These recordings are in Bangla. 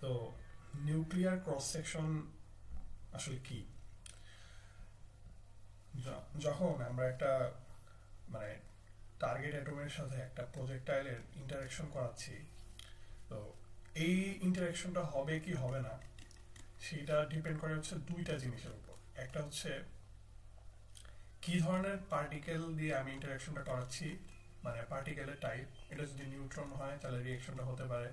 তো নিউক্লিয়ার ক্রস সেকশন আসলে কি? যখন আমরা একটা মানে টার্গেট অ্যাটমের সাথে একটা প্রজেক্টাইলের ইন্টারাকশন করাচ্ছি, তো এই ইন্টারাকশনটা হবে কি হবে না সেটা ডিপেন্ড করে হচ্ছে দুইটা জিনিসের উপর। একটা হচ্ছে কি ধরনের পার্টিকেল দিয়ে আমি ইন্টারাকশনটা করাচ্ছি, মানে পার্টিকেলের টাইপ। এটা যদি নিউট্রন হয় তাহলে রিয়েকশনটা হতে পারে,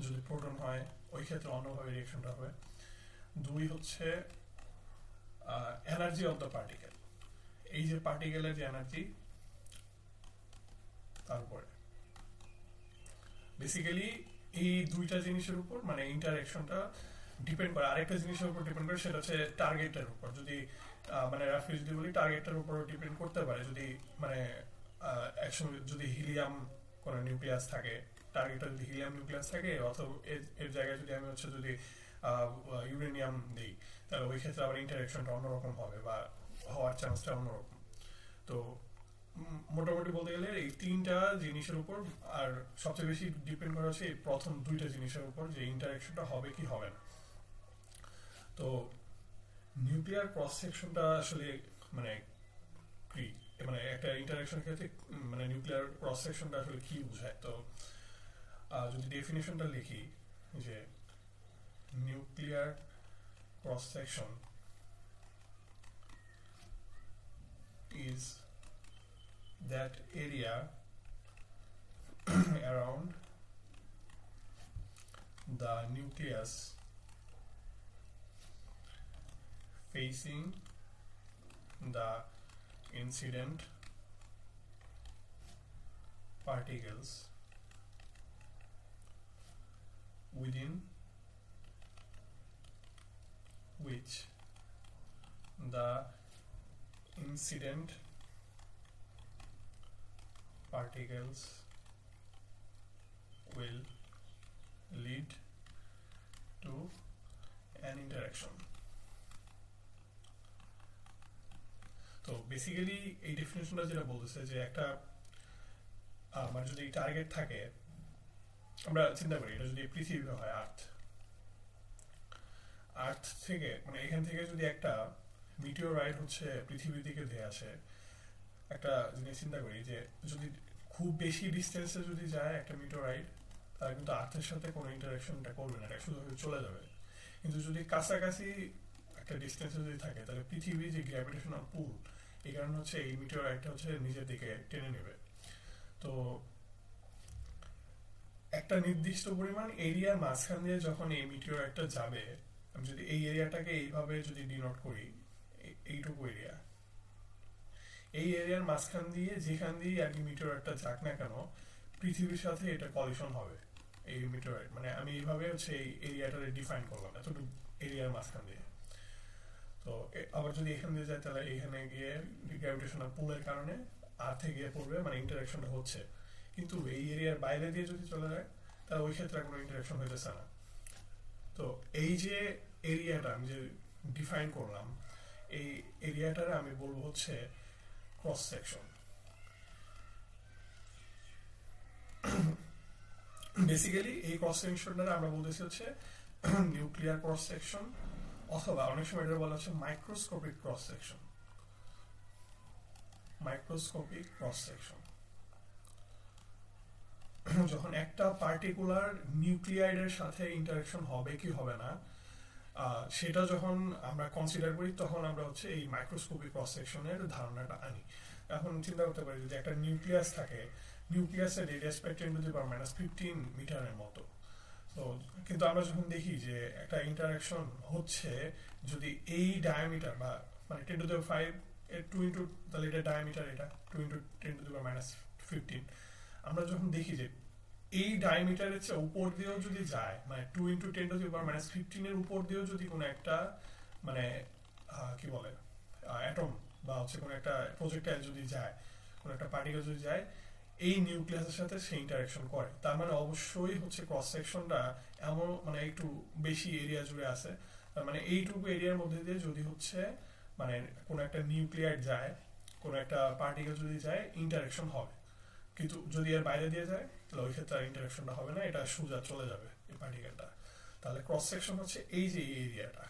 যদি প্রোটন হয় ওই ক্ষেত্রে অন্যভাবে রিয়েকশনটা হবে। দুই হচ্ছে এনার্জি অফ দ্য পার্টিকেল, এই যে পার্টিকেলের যে এনার্জি তার উপরে বেসিক্যালি এই দুইটা জিনিসের উপর মানে ইন্টারাকশনটা ডিপেন্ড করে। আরেকটা জিনিসের উপর ডিপেন্ড করে, সেটা হচ্ছে টার্গেটের উপর। যদি মানে রাফি যদি বলি টার্গেটের উপর ডিপেন্ড করতে পারে। যদি মানে একসঙ্গে যদি হিলিয়াম কোনো নিউক্লিয়াস থাকে, টার্গেটটা যদি হিলিয়াম নিউক্লিয়াস থাকে, অথবা এর জায়গায় যদি আমি হচ্ছে যদি ইউরেনিয়াম দিই, তাহলে ওই ক্ষেত্রে আবার ইন্টারাকশনটা অন্যরকম হবে বা হওয়ার চান্সটা অন্যরকম। তো মোটামুটি বলতে গেলে এই তিনটা জিনিসের উপর, আর সবচেয়ে বেশি ডিপেন্ড করা হচ্ছে এই প্রথম দুইটা জিনিসের উপর, যে ইন্টারাকশনটা হবে কি হবে না। তো নিউক্লিয়ার ক্রস সেকশনটা আসলে মানে কি, মানে একটা ইন্টারাকশন ক্ষেত্রে মানে নিউক্লিয়ার ক্রস সেকশনটা আসলে কি বোঝায়? তো যদি ডেফিনেশনটা লিখি, যে nuclear cross section is that area around the nucleus facing the incident particles within which the incident particles will lead to an interaction. তো বেসিক্যালি এই ডেফিনেশনটা যেটা বলতেছে যে একটা মানে যদি টার্গেট থাকে, আমরা চিন্তা করি এটা যদি পৃথিবী হয়, আর্থ, আর্থ থেকে মানে এখান থেকে যদি একটা মিটিওরাইট হচ্ছে পৃথিবীর দিকে ধেয়ে আসে, একটা জিনিস চিন্তা করি যে যদি খুব বেশি ডিস্টেন্সে যদি যায় একটা মিটিওরাইট, তাহলে কিন্তু আর্থের সাথে কোনো ইন্টারাকশনটা করবে না, এটা শুধু চলে যাবে। কিন্তু যদি কাছাকাছি একটা ডিস্টেন্সে যদি থাকে, তাহলে পৃথিবীর যে গ্র্যাভিটেশনাল পুল, এই কারণে হচ্ছে এই মিটিওরাইটটা হচ্ছে নিজের দিকে টেনে নেবে। তো একটা নির্দিষ্ট পরিমাণ এরিয়ার মাঝখান দিয়ে যখন এই মিটিওরাইটটা যাবে, আমি যদি এই এরিয়াটাকে এইভাবে যদি ডিনোট করি, এইটুকু এরিয়া, এই এরিয়ার মাঝখান দিয়ে যেখান দিয়ে আর কি মিটিওরাইটটা যাক না কেন, পৃথিবীর সাথে এটা কলিশন হবে। এই মিটিওরাইট মানে আমি এইভাবে হচ্ছে এই এরিয়াটারে ডিফাইন করলাম, এতটুকু এরিয়ার মাঝখান দিয়ে। তো আবার যদি এখান দিয়ে যায়, তাহলে এখানে গিয়ে গ্র্যাভিটেশনাল পুলের কারণে আর্থে গিয়ে পড়বে, মানে ইন্টারাকশনটা হচ্ছে। কিন্তু এই এরিয়ার বাইরে দিয়ে যদি চলে যায়, তাহলে ওই ক্ষেত্রে কোনো ইন্টারাকশন হইতেছে না। তো এই যে এরিয়াটা আমি যে ডিফাইন করলাম, এই এরিয়াটারে আমি বলবো হচ্ছে ক্রস সেকশন। বেসিক্যালি এই ক্রস সেকশনটা আমরা বলতেছি হচ্ছে নিউক্লিয়ার ক্রস সেকশন, অথবা অনেক সময় এটা বলা হচ্ছে microscopic cross section. Microscopic cross section যখন একটা পার্টিকুলার নিউক্লিয়াইডের সাথে ইন্টারাকশন হবে কি হবে না, সেটা যখন আমরা কনসিডার করি, তখন আমরা হচ্ছে এই মাইক্রোস্কোপিক ক্রস সেকশনের ধারণাটা আনি। এখন চিন্তা করতে পারি যদি একটা নিউক্লিয়াস থাকে, নিউক্লিয়াসের রেডিয়াস প্রায় 10⁻15 মিটারের মতো। তো কিন্তু আমরা যখন দেখি যে একটা ইন্টারাকশন হচ্ছে, যদি এই ডায়ামিটার বা মানে 10⁵ এর 2 তাহলে এটা ডায়ামিটার, এটা 2 × 10⁻15, আমরা যখন দেখি যে এই ডায়ামিটারের চেয়ে উপর দিয়েও যদি যায়, মানে 2 × 10⁻15 এর উপর দিয়েও যদি কোনো একটা মানে কি বলে অ্যাটম বা হচ্ছে কোনো একটা প্রজেক্টাইল যদি যায়, কোনো একটা পার্টিকেল যদি যায় এই নিউক্লিয়াসের সাথে সে ইন্টারাকশন করে, তার মানে অবশ্যই হচ্ছে ক্রস সেকশনটা এমন মানে একটু বেশি এরিয়া জুড়ে আছে। তার মানে এইটুকু এরিয়ার মধ্যে দিয়ে যদি হচ্ছে মানে কোনো একটা নিউক্লিয়ার যায়, কোনো একটা পার্টিকেল যদি যায়, ইন্টারাকশন হবে। কিন্তু যদি এর বাইরে দিয়ে যায়, তাহলে ওই ক্ষেত্রে ইন্টারাকশনটা হবে না, এটা সোজা চলে যাবে এই পার্টিকেলটা। তাহলে ক্রস সেকশন হচ্ছে এই যে এরিয়াটা,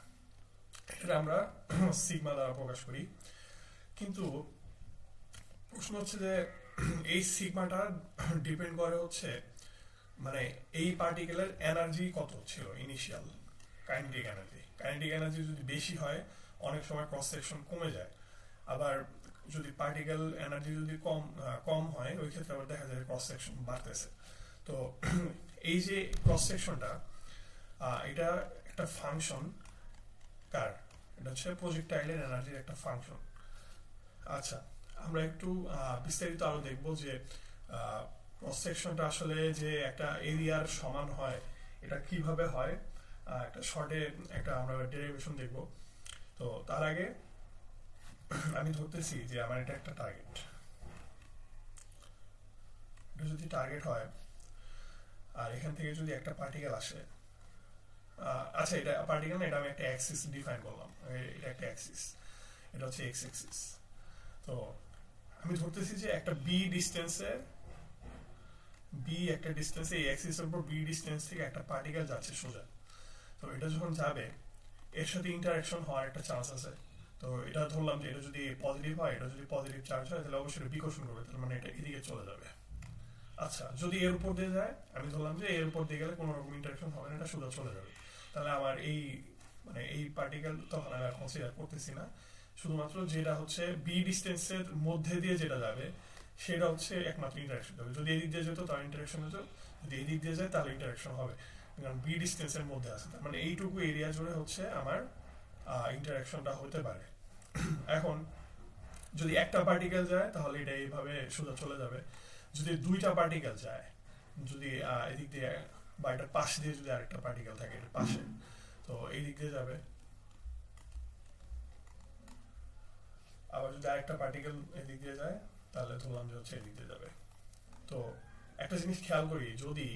এটা আমরা সিগমা দ্বারা প্রকাশ করি। কিন্তু প্রশ্ন হচ্ছে যে এই সিগমাটা ডিপেন্ড করে হচ্ছে মানে এই পার্টিকেলের এনার্জি কত ছিল ইনিশিয়াল, কাইনেটিক এনার্জি যদি বেশি হয় অনেক সময় ক্রস সেকশন কমে যায়, আবার যদি পার্টিকেল এনার্জি যদি কম হয় ওই ক্ষেত্রে আবার দেখা যায় ক্রস সেকশন বাড়তেছে। তো এই যে ক্রস সেকশনটা এটা একটা ফাংশন কার, এটা হচ্ছে প্রজেক্টাইলের এনার্জির একটা ফাংশন। আচ্ছা, আমরা একটু বিস্তারিত আরো দেখবো যে ক্রস সেকশনটা আসলে যে একটা এরিয়ার সমান হয় এটা কিভাবে হয়, একটা শর্টে একটা আমরা ডেরিভেশন দেখব। তো তার আগে আমি ধরতেছি যে আমার এটা একটা টার্গেট, এটা যদি টার্গেট হয় আর এখান থেকে যদি একটা পার্টিকেল আসে, আচ্ছা এটা পার্টিকেল না, এটা আমি একটা অ্যাক্সিস ডিফাইন করলাম, এটা একটা অ্যাক্সিস, এটা হচ্ছে এক্স অ্যাক্সিস। তো আমি ধরতেছি যে একটা একটা ডিস্টেন্সে এই অ্যাক্সিসের উপর বি ডিস্টেন্স থেকে একটা পার্টিকেল যাচ্ছে সোজা। তো এটা যখন যাবে এর সাথে ইন্টারঅ্যাকশন হওয়ার একটা চান্স আছে। তো এটা ধরলাম যে এটা যদি পজিটিভ হয়, এটা যদি পজিটিভ চার্জ হয় তাহলে অবশ্যই বিকর্ষণ করবে, তার মানে এটা এদিকে চলে যাবে। আচ্ছা, যদি এর উপর দিয়ে যায়, আমি ধরলাম যে এর উপর দিয়ে গেলে কোনো রকম ইন্টারঅ্যাকশন হবে না, এটা সোজা চলে যাবে। তাহলে আমার এই পার্টিকেল তখন আমি আর কনসিডার করতেছি না, শুধুমাত্র যেটা হচ্ছে বি ডিস্টেন্সের মধ্যে দিয়ে যেটা যাবে সেটা হচ্ছে একমাত্র ইন্টারঅ্যাকশন হবে। যদি এদিক দিয়ে যেত তাহলে ইন্টারঅ্যাকশন হতো, যদি এদিক দিয়ে যায় তাহলে ইন্টারঅ্যাকশন হবে, কারণ বি ডিস্টেন্সের মধ্যে আছে, তার মানে এইটুকু এরিয়া জুড়ে হচ্ছে আমার ইন্টারঅ্যাকশনটা হতে পারে। এখন যদি একটা পার্টিকেল যায় তাহলে এটা এইভাবে সোজা চলে যাবে। যদি দুইটা পার্টিকেল যায়, যদি এদিক দিয়ে বা এটার পাশ দিয়ে যদি আরেকটা পার্টিকেল থাকে এটার পাশে, তো এই দিক দিয়ে যাবে। আবার যদি আরেকটা পার্টিকেল এদিক দিয়ে যায় তাহলে ধরলাম যে হচ্ছে এদিক দিয়ে যাবে। তো একটা জিনিস খেয়াল করি, যদি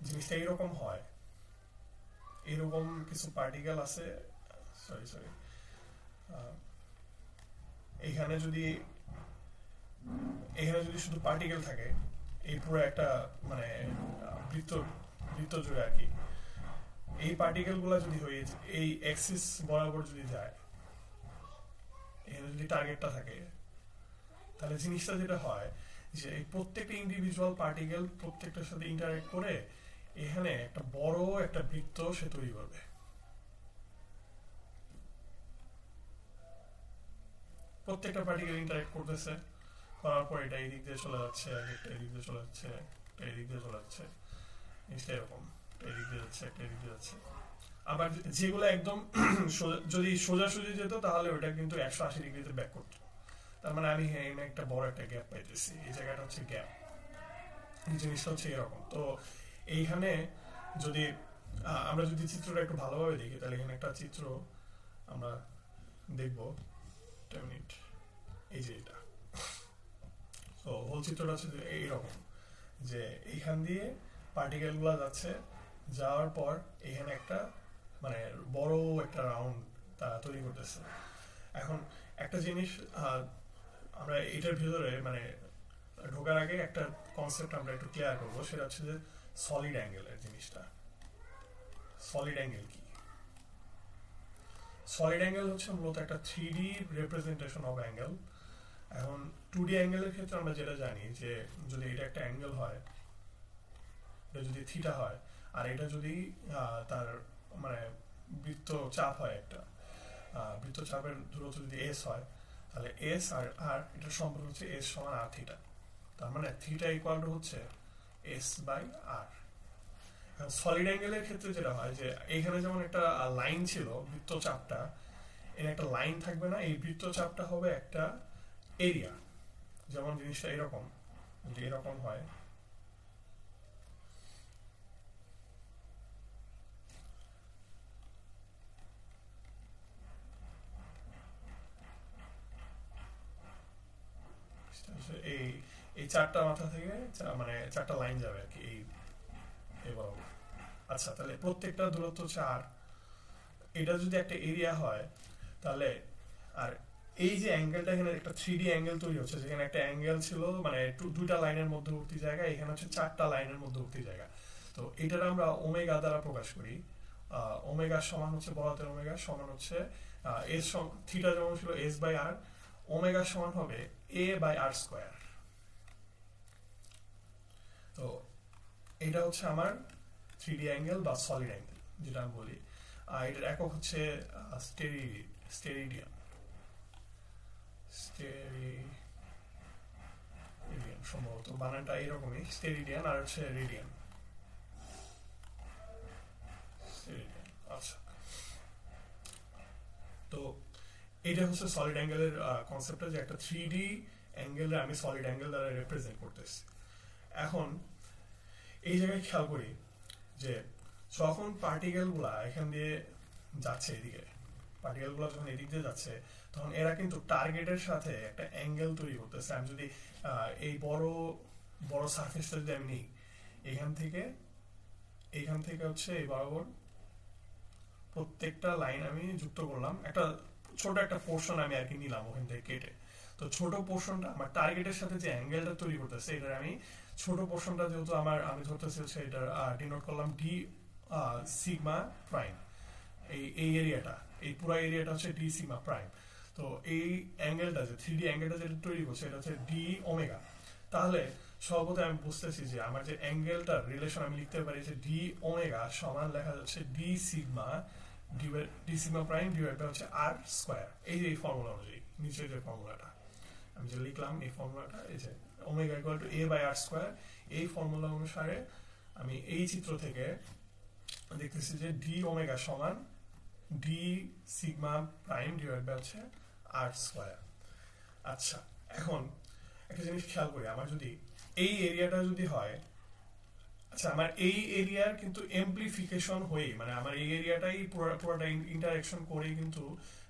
জিনিসটা এরকম হয়, এরকম কিছু পার্টিকেল আছে, সরি এখানে যদি শুধু পার্টিকেল থাকে এই পুরো একটা মানে বৃত্ত জুড়ে আর কি, এই পার্টিকেল গুলা যদি হয়ে এই অ্যাক্সিস বরাবর যদি যায়, এখানে যদি টার্গেটটা থাকে, তাহলে জিনিসটা যেটা হয় যে এই প্রত্যেকটা ইন্ডিভিজুয়াল পার্টিকেল প্রত্যেকটার সাথে ইন্টারঅ্যাক্ট করে এখানে একটা বড় একটা বৃত্ত সে তৈরি করবে। প্রত্যেকটা পার্টিকেল ইন্টারঅ্যাক্ট করতেছে, করার পর এটা এই দিক দিয়ে চলে যাচ্ছে, একটা এই দিক দিয়ে চলে যাচ্ছে, একটা এই দিক দিয়ে চলে যাচ্ছে, জিনিসটা এরকম এই দিক দিয়ে যাচ্ছে, একটা এই দিক দিয়ে যাচ্ছে। আবার যেগুলো একদম যদি সোজাসুজি যেত তাহলে ওটা কিন্তু 180 ডিগ্রিতে ব্যাক করতো, তার মানে আমি এখানে একটা বড় একটা গ্যাপ পাইতেছি, এই জায়গাটা হচ্ছে গ্যাপ, এই জিনিসটা হচ্ছে এরকম। তো এইখানে যদি আমরা যদি চিত্রটা একটু ভালোভাবে দেখি তাহলে এখানে একটা চিত্র আমরা দেখবো, মিনিট, এই যে এটা, তো হোল চিত্রটা হচ্ছে এইরকম যে এইখান দিয়ে পার্টিকেল গুলা যাচ্ছে, যাওয়ার পর এখানে একটা মানে বড় একটা রাউন্ড তারা তৈরি করতেছে। এখন একটা জিনিস আমরা এটার ভিতরে মানে ঢোকার আগে একটা কনসেপ্ট আমরা একটু ক্লিয়ার করবো, সেটা হচ্ছে যে সলিড অ্যাঙ্গেলের জিনিসটা। সলিড অ্যাঙ্গেল কি? সলিড অ্যাঙ্গেল হচ্ছে মূলত একটা 3D রিপ্রেজেন্টেশন অফ অ্যাঙ্গেল। এখন 2D অ্যাঙ্গেলের ক্ষেত্রে আমরা যেটা জানি যে যদি এটা একটা অ্যাঙ্গেল হয়, এটা যদি থিটা হয়, আর এটা যদি তার মানে বৃত্ত চাপ হয়, একটা বৃত্ত চাপের দূরত্ব যদি এস হয়, তাহলে এস আর এটার সম্পর্ক হচ্ছে এস সমান আর থিটা, তার মানে থিটা ইকুয়াল টু হচ্ছে এস বাই আর। সলিড অ্যাঙ্গেলের ক্ষেত্রে যেটা হয় যে এখানে যেমন একটা লাইন ছিল বৃত্তচাপটা, এর একটা লাইন থাকবে না, এই বৃত্তচাপটা হবে একটা এরিয়া। যেমন জিনিসটা এরকম, যদি এরকম হয়, এই চারটা মাথা থেকে মানে চারটা লাইন যাবে আর কি এই বরাবর। আচ্ছা, তাহলে প্রত্যেকটা দূরত্ব 4, এটা যদি একটা এরিয়া হয় তাহলে, আর এই যে অ্যাঙ্গেলটা এখানে একটা 3D অ্যাঙ্গেল তৈরি হচ্ছে, যেখানে একটা অ্যাঙ্গেল ছিল মানে দুইটা লাইনের মধ্যবর্তী জায়গা, এখানে হচ্ছে 4টা লাইনের মধ্যবর্তী জায়গা। তো তো এটার আমরা ওমেগা দ্বারা প্রকাশ করি। ওমেগা সমান হচ্ছে বড় হাতের ওমেগা সমান হচ্ছে এস থিটা যেমন ছিল এস বাই আর, ওমেগা সমান হবে এ বাই আর স্কোয়ার। তো এটা হচ্ছে আমার 3D অ্যাঙ্গেল বা সলিড অ্যাঙ্গেল যেটা আমি বলি। এটার একক হচ্ছে স্টেরিডিয়ান, সম্ভবত বানানটা এরকমই, স্টেরিডিয়ান আর হচ্ছে রেডিয়ান। আচ্ছা, তো এটা হচ্ছে সলিড অ্যাঙ্গেলের কনসেপ্টটা, যে একটা 3D অ্যাঙ্গেল আমি সলিড অ্যাঙ্গেল দ্বারা রিপ্রেজেন্ট করতেছি। এখন এই জায়গায় খেয়াল করি যে যখন পার্টিকেল গুলা এখান দিয়ে যাচ্ছে, এদিকে পার্টিকেল গুলা যখন এদিক দিয়ে যাচ্ছে, তখন এরা কিন্তু টার্গেটের সাথে একটা অ্যাঙ্গেল তৈরি করতেছে। আমি যদি এই বড় বড় সারফেসটা যদি আমি নিই, এইখান থেকে হচ্ছে এই বরাবর প্রত্যেকটা লাইন আমি যুক্ত করলাম, একটা ছোট একটা পোর্শন আমি আর কি নিলাম ওখান থেকে কেটে। তো ছোট পোর্শনটা আমার টার্গেটের সাথে যে অ্যাঙ্গেলটা তৈরি করতেছে, এটা আমি ছোট পোর্শনটা যেহেতু আমি ধরতেছি হচ্ছে এটা ডিনোট করলাম ডি সিগমা প্রাইম। এই এরিয়াটা, এই পুরো এরিয়াটা হচ্ছে ডি সিগমা প্রাইম। তো এই অ্যাঙ্গেলটা যে 3D অ্যাঙ্গেলটা যেটা তৈরি করছে, এটা হচ্ছে ডি ওমেগা। তাহলে সর্বদা আমি বুঝতেছি যে আমার যে অ্যাঙ্গেলটার রিলেশন আমি লিখতে পারি যে ডি ওমেগা সমান লেখা যাচ্ছে d sigma prime divide by হচ্ছে আর স্কোয়ার। এই যে এই ফর্মুলা অনুযায়ী নিচে যে ফর্মুলাটা আমি যে লিখলাম, এই ফর্মুলাটা এই যে omega equal to a by r square, এই ফর্মুলা অনুসারে আমি এই চিত্র থেকে দেখতেছি যে ডি ওমেগা সমান d sigma prime divide by হচ্ছে আর স্কোয়ার। আচ্ছা, এখন একটা জিনিস খেয়াল করি, আমার যদি এই এরিয়াটা যদি হয়, আচ্ছা আমার এই এরিয়ার কিন্তু এমপ্লিফিকেশন হয়ে, মানে আমার এই এরিয়াটাই পুরোটা ইন্টারেকশন করে কিন্তু,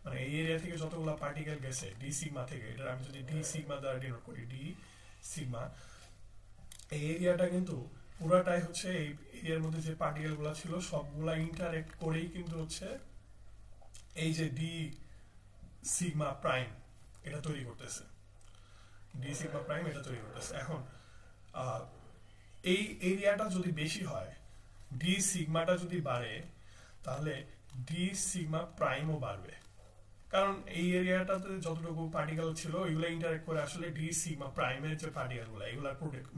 মানে এই এরিয়া থেকে যতগুলো পার্টিকেল গেছে ডি সিগমা থেকে, এটা আমি যদি ডি সিগমা দ্বারা ডিনোট করি, ডি সিগমা, এই এরিয়াটা কিন্তু পুরাটাই হচ্ছে এই এরিয়ার মধ্যে যে পার্টিকেল গুলা ছিল সবগুলা ইন্টারেক্ট করেই কিন্তু হচ্ছে এই যে ডি সিগমা প্রাইম এটা তৈরি করতেছে, ডি সিগমা প্রাইম এটা তৈরি করতেছে। এখন এই এরিয়াটা যদি বেশি হয়, ডি সিগমাটা যদি বাড়ে, তাহলে ডি সিগমা প্রাইমও বাড়বে, কারণ এই এরিয়াটাতে যতটুকু পার্টিকেল ছিল এগুলো ইন্টারেক্ট করে আসলে ডি সিগমা প্রাইমের যে পার্টিকেল গুলো, এগুলো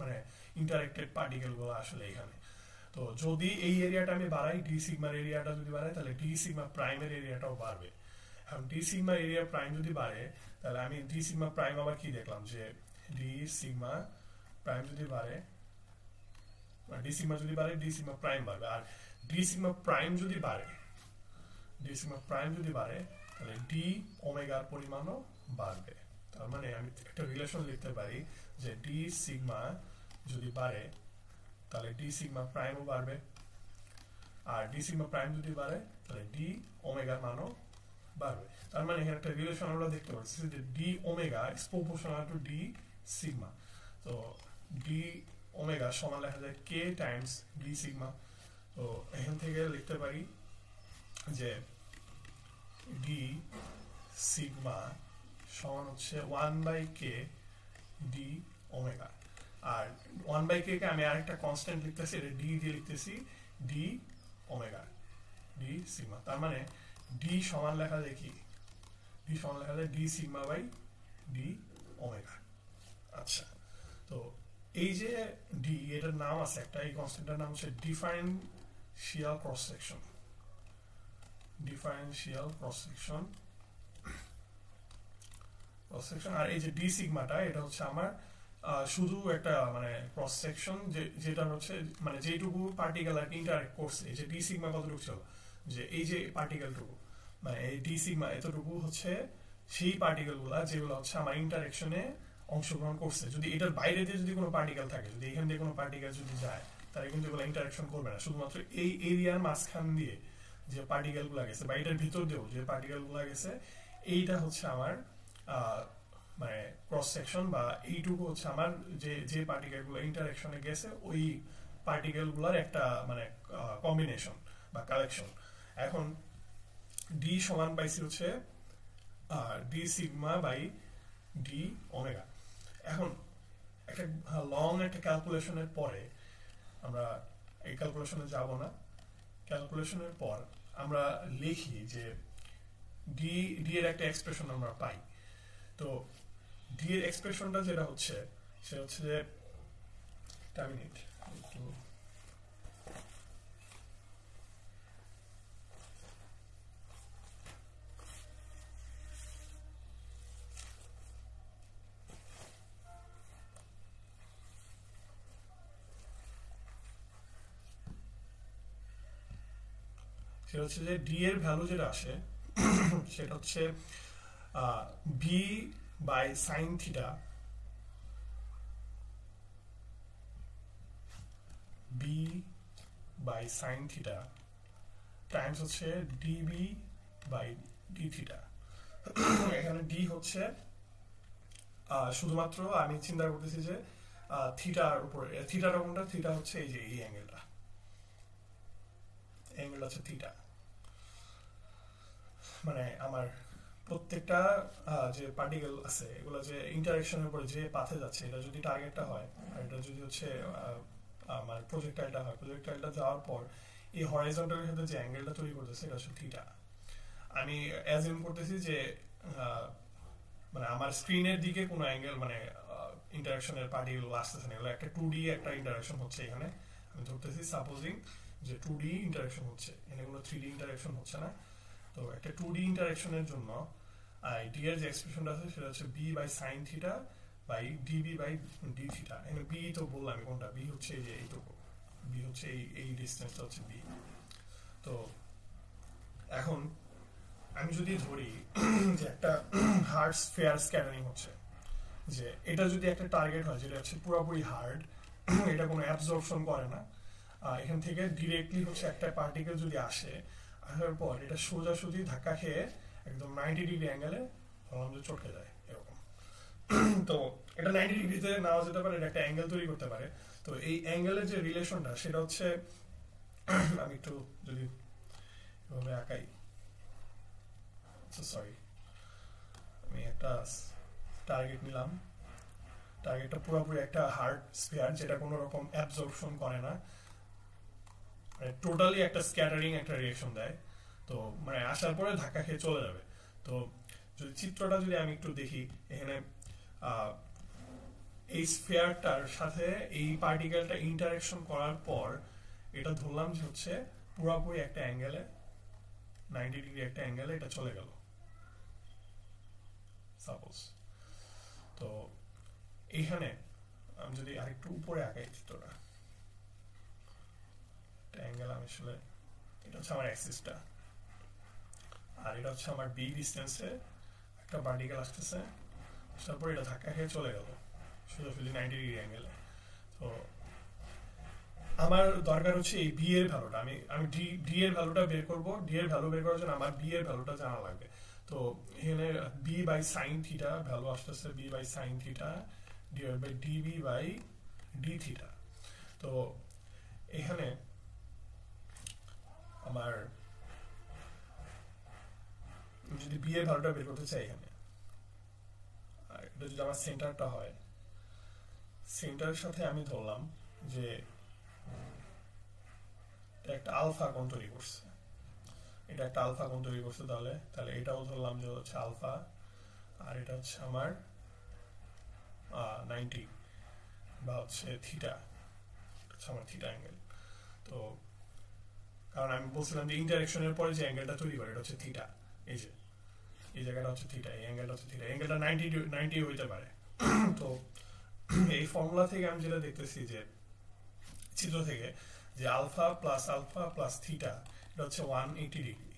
মানে ইন্টারেক্টেড পার্টিকেল গুলো আসলে এখানে। তো যদি এই এরিয়াটা আমি বাড়াই, ডি সিগমার এরিয়াটা যদি বাড়াই, তাহলে ডি সিগমা প্রাইমের এরিয়াটাও বাড়বে। এখন ডি সিগমা এরিয়া প্রাইম যদি বাড়ে, তাহলে আমি ডি সিগমা প্রাইম আবার কি দেখলাম, যে ডি সিগমা প্রাইম যদি বাড়ে, ডি সিগমা যদি বাড়ে ডি সিগমা প্রাইম বাড়বে, আর ডি সিগমা প্রাইম যদি বাড়ে, তাহলে ডি ওমেগার পরিমাণও বাড়বে। তার মানে আমি একটা রিলেশন লিখতে পারি যে ডি সিগমা যদি বাড়ে, তাহলে ডি সিগমা প্রাইমও বাড়বে, আর ডি সিগমা প্রাইম যদি বাড়ে, তাহলে ডি ওমেগার মানও বাড়বে। তার মানে এখানে একটা রিলেশন আমরা দেখতে পাচ্ছি যে d omega is proportional to D sigma. তো ডি ওমেগা সমান লেখা যায় কে টাইমস ডি সিগমা। তো এখান থেকে লিখতে পারি যে ডি সিগমা সমান হচ্ছে 1/k ডি ওমেগা, আর 1/k কে আমি আরেকটা কনস্ট্যান্ট লিখতেছি, এটা ডি দিয়ে লিখতেছি ডি ওমেগা ডি সিগমা। তার মানে ডি সমান লেখা যায় কি, ডি সমান লেখা যায় d sigma by d omega. আচ্ছা, তো এই যে ডি, এটার নাম আছে একটা, এই কনস্ট্যান্টের নাম হচ্ছে ডিফারেনশিয়াল ক্রস সেকশন। আর এই যে ডি সিগমাটা, এটা হচ্ছে আমার শুধু একটা মানে ক্রস সেকশন, যেটা হচ্ছে মানে যেটুকু পার্টিকেল আর ইন্টারেক্ট করছে। এই যে ডি সিগমা কতটুকু ছিল, যে এই যে পার্টিকেলটুকু, মানে এই ডি সিগমা এতটুকু হচ্ছে সেই পার্টিকেল গুলা যেগুলো হচ্ছে আমার ইন্টারেকশনে অংশগ্রহণ করছে। যদি এটার বাইরে দিয়ে যদি কোনো পার্টিকেল থাকে, যদি এখান দিয়ে কোনো পার্টিকেল যদি যায়, তাহলে কিন্তু এগুলো ইন্টারেকশন করবে না। শুধুমাত্র এই এরিয়ার মাঝখান দিয়ে যে পার্টিকেল গুলা গেছে, বা এটার ভিতর দিয়েও যে পার্টিকেল গুলা গেছে, এইটা হচ্ছে আমার মানে ক্রস সেকশন, বা এইটুকু হচ্ছে আমার যে পার্টিকেল গুলো ইন্টারেকশনে গেছে ওই পার্টিকেল গুলার একটা মানে কম্বিনেশন বা কালেকশন। এখন ডি সমান পাইছি হচ্ছে d sigma by d omega. এখন একটা লং একটা ক্যালকুলেশনের পরে আমরা এই ক্যালকুলেশনে যাব না। ক্যালকুলেশনের পর আমরা লিখি যে ডি ডি এর একটা এক্সপ্রেশন আমরা পাই। তো ডি এর এক্সপ্রেশনটা যেটা হচ্ছে সেটা হচ্ছে যে টার্মিনেট একটু সেটা হচ্ছে যে ডি এর ভ্যালু যেটা আসে সেটা হচ্ছে b by sine theta b by sine theta times হচ্ছে ডিবি বাই ডি থিটা। এখানে ডি হচ্ছে শুধুমাত্র আমি চিন্তা করতেছি যে থিটার উপরে, থিটাটা কোনটা, থিটা হচ্ছে এই যে এই অ্যাঙ্গেলটা, অ্যাঙ্গেল হচ্ছে থিটা। মানে আমার প্রত্যেকটা যে পার্টিকেল আছে এগুলো যে ইন্টারেকশনের উপরে যে পাথে যাচ্ছে, এটা যদি টার্গেটটা হয় আর এটা যদি হচ্ছে আমার প্রজেক্টাইলটা হয়, প্রজেক্টাইলটা যাওয়ার পর এই হরাইজন্টালের সাথে যে অ্যাঙ্গেলটা তৈরি করতেছে এটা হচ্ছে থিটা। আমি অ্যাজিউম করতেছি যে মানে আমার স্ক্রিনের দিকে কোনো অ্যাঙ্গেল মানে ইন্টারাকশনের পার্টিকেল আসতেছে না, এগুলো একটা 2D একটা ইন্টারাকশন হচ্ছে এখানে। আমি ধরতেছি সাপোজিং যে 2D ইন্টারাকশন হচ্ছে, এখানে কোনো 3D ইন্টারাকশন হচ্ছে না। তো একটা 2D ইন্টারাকশনের জন্য ডি এর যে এক্সপ্রেশনটা আছে সেটা হচ্ছে b by sine theta by DB by D theta. এখানে বি তো বললাম কোনটা, বি হচ্ছে এই যে এইটুকু, বি হচ্ছে এই ডিস্টেন্সটা হচ্ছে বি। তো এখন আমি যদি ধরি যে একটা হার্ড স্ফিয়ার স্ক্যাটারিং হচ্ছে, যে এটা যদি একটা টার্গেট হয় যেটা হচ্ছে পুরোপুরি হার্ড, এটা কোনো অ্যাবজর্পশন করে না, এখান থেকে ডিরেক্টলি হচ্ছে একটা পার্টিকেল যদি আসে, আসার পর এটা সোজাসুজি ধাক্কা খেয়ে একদম 90 ডিগ্রি অ্যাঙ্গেলে চটকে যায় এরকম। তো এটা 90 ডিগ্রিতে নেওয়া যেতে পারে, এটা একটা অ্যাঙ্গেল তৈরি করতে পারে। তো এই অ্যাঙ্গেলের যে রিলেশনটা সেটা হচ্ছে আমি একটু যদি এভাবে আঁকাই, সরি, আমি একটা টার্গেট নিলাম, টার্গেটটা পুরোপুরি একটা হার্ড স্ফিয়ার যেটা কোনো রকম অ্যাবজর্পশন করে না, মানে টোটালি একটা স্ক্যাটারিং একটা রিঅ্যাকশন দেয়। তো মানে আসার পরে ধাক্কা খেয়ে চলে যাবে। তো যদি চিত্রটা যদি আমি একটু দেখি, এখানে এই স্ফিয়ারটার সাথে এই পার্টিকেলটা ইন্টারাকশন করার পর এটা ধরলাম যে হচ্ছে পুরোপুরি একটা অ্যাঙ্গেলে 90 ডিগ্রি একটা অ্যাঙ্গেলে এটা চলে গেল সাপোজ। তো এইখানে আমি যদি আরেকটু উপরে আঁকাই চিত্রটা, অ্যাঙ্গেল আমি আসলে এটা হচ্ছে আমার অ্যাক্সিসটা, আর এটা হচ্ছে আমার বি ডিস্টেন্সে একটা পার্টিকেল আসতেছে, তারপর এটা ধাক্কা খেয়ে চলে গেল সোজাসুজি 90 ডিগ্রি অ্যাঙ্গেলে। তো আমার দরকার হচ্ছে এই বি এর ভ্যালুটা, আমি ডি এর ভ্যালুটা বের করব। ডি এর ভ্যালু বের করার জন্য আমার বি এর ভ্যালুটা জানা লাগবে। তো এখানে B by sine theta value আসতেছে B by sine theta divide by DB by D theta. তো এখানে আমার যদি বি এর ভ্যালুটা বের করতে চাই, এখানে এটা যদি আমার সেন্টারটা হয়, সেন্টারের সাথে আমি ধরলাম যে একটা আলফা কোণ তৈরি করছে, এটা একটা আলফা কোণ তৈরি করছে, তাহলে এটাও ধরলাম যে হচ্ছে আলফা, আর এটা হচ্ছে আমার 90 বা হচ্ছে থিটা, হচ্ছে আমার থিটা অ্যাঙ্গেল। তো কারণ আমি বলছিলাম যে ইন্টারেকশনের পরে যে অ্যাঙ্গেলটা তৈরি করে এটা হচ্ছে থিটা, এই যে এই জায়গাটা হচ্ছে থিটা, এই অ্যাঙ্গেলটা হচ্ছে থিটা, অ্যাঙ্গেলটা 90 হইতে পারে। তো এই ফর্মুলা থেকে আমি যেটা দেখতেছি যে চিত্র থেকে যে আলফা প্লাস থিটা এটা হচ্ছে 180 ডিগ্রি।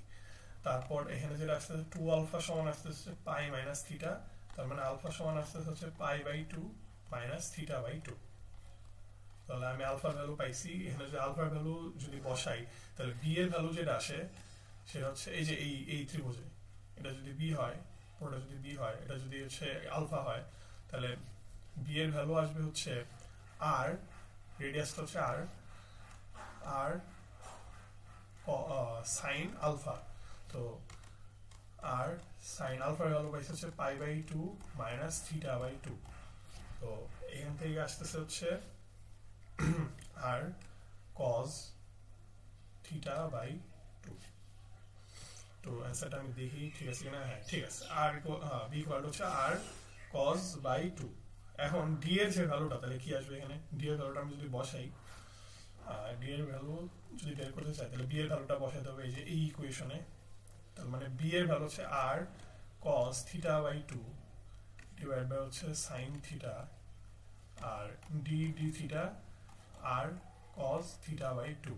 তারপর এখানে যেটা আসতেছে 2 আলফা সমান আসতেছে পাই মাইনাস থিটা, তার মানে আলফা সমান আসতেছে হচ্ছে pi by 2 minus theta by 2। তাহলে আমি আলফা ভ্যালু পাইছি, এখানে যদি আলফার ভ্যালু যদি বসাই তাহলে বি এর ভ্যালু যেটা আসে সেটা হচ্ছে এই যে এই ত্রিভুজে এটা যদি বি হয়, পুরোটা যদি বি হয়, এটা যদি হচ্ছে আলফা হয়, তাহলে বি এর ভ্যালু আসবে হচ্ছে আর, রেডিয়াসটা হচ্ছে আর সাইন আলফা। তো আর সাইন আলফার ভ্যালু পাইছে হচ্ছে pi by 2 minus theta by 2। তো এখান থেকে আসতেছে হচ্ছে আর কজ থিটা বাই 2। তো অ্যান্সারটা আমি দেখি ঠিক আছে কিনা। হ্যাঁ ঠিক আছে, আর বি ইকুয়াল হচ্ছে আর কজ বাই 2। এখন ডি এর যে ভ্যালুটা, তাহলে কি আসবে এখানে, ডি এর ভ্যালুটা আমি যদি বসাই, ডি এর ভ্যালু যদি বের করতে চাই তাহলে বি এর ভ্যালুটা বসাতে হবে এই যে এই ইকুয়েশনে। তার মানে বি এর ভ্যালু হচ্ছে আর cos theta by 2 divide by হচ্ছে সাইন থিটা, আর D D theta R cos theta by 2।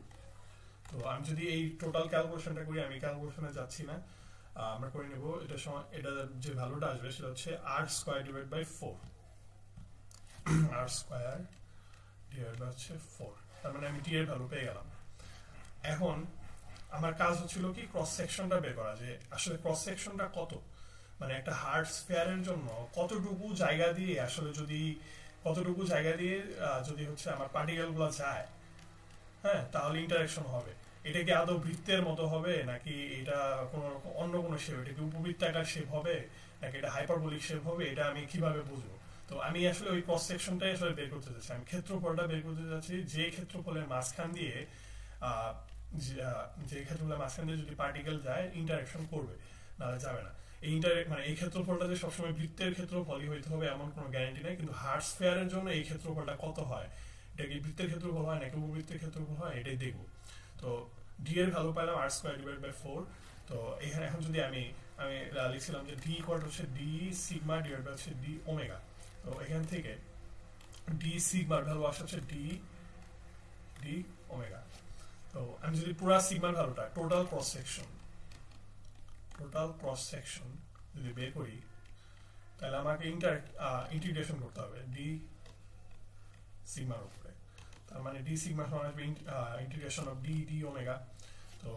তো আমি যদি এই টোটাল ক্যালকুলেশনটা করি, আমি ক্যালকুলেশনে যাচ্ছি না, আমরা করে নেব। এটার সময় এটা যে ভ্যালুটা আসবে সেটা হচ্ছে আর square divide by 4, R square divide by হচ্ছে 4। তার মানে আমি টি এর ভ্যালু পেয়ে গেলাম। এখন আমার কাজ হচ্ছিল কি ক্রস সেকশনটা বের করা, যে আসলে ক্রস সেকশনটা কত, মানে একটা হার্ড স্ফিয়ারের জন্য কতটুকু জায়গা দিয়ে আসলে যদি হচ্ছে আমার পার্টিকেল গুলো যায়, হ্যাঁ, তাহলে ইন্টারেকশন হবে। এটা কি আদৌ বৃত্তের মতো হবে, নাকি এটা অন্য কোনো শেপ, এটা কি উপবৃত্তাকার শেপ হবে, নাকি এটা হাইপারবোলিক শেপ হবে, এটা আমি কিভাবে বুঝবো? তো আমি আসলে ওই ক্রস সেকশনটাই আসলে বের করতে চাচ্ছি, আমি ক্ষেত্রফলটা বের করতে চাচ্ছি, যে ক্ষেত্রফলের মাঝখান দিয়ে যদি পার্টিকেল যায় ইন্টারেকশন করবে, নাহলে যাবে না। এই ক্ষেত্রফলটা যে সবসময় বৃত্তের ক্ষেত্রফলই হইতে হবে এমন কোনো গ্যারান্টি নেই, কিন্তু হার্ড স্ফিয়ারের জন্য এই ক্ষেত্রফলটা কত হয়, এটা কি বৃত্তের ক্ষেত্রফল হয় নাকি উপবৃত্তের ক্ষেত্রফল হয়, এটাই দেখবো। তো ডি এর ভ্যালু পাইলাম আর স্কোয়ার ডিভাইড বাই 4। তো এখানে এখন যদি আমি লিখছিলাম যে ডি ইকুয়াল হচ্ছে ডি সিগমা ডিভাইড বাই হচ্ছে ডি ওমেগা। তো এখান থেকে ডি সিগমার ভ্যালু আসে হচ্ছে ডি ডি ওমেগা। তো আমি যদি পুরা সিগমার ভ্যালুটা টোটাল ক্রস সেকশন যদি বের করি, তাহলে আমাকে ইন্টিগ্রেশন করতে হবে ডি সিগমার উপরে। তার মানে ডি সিগমা সমান আসবে integration of D D omega. তো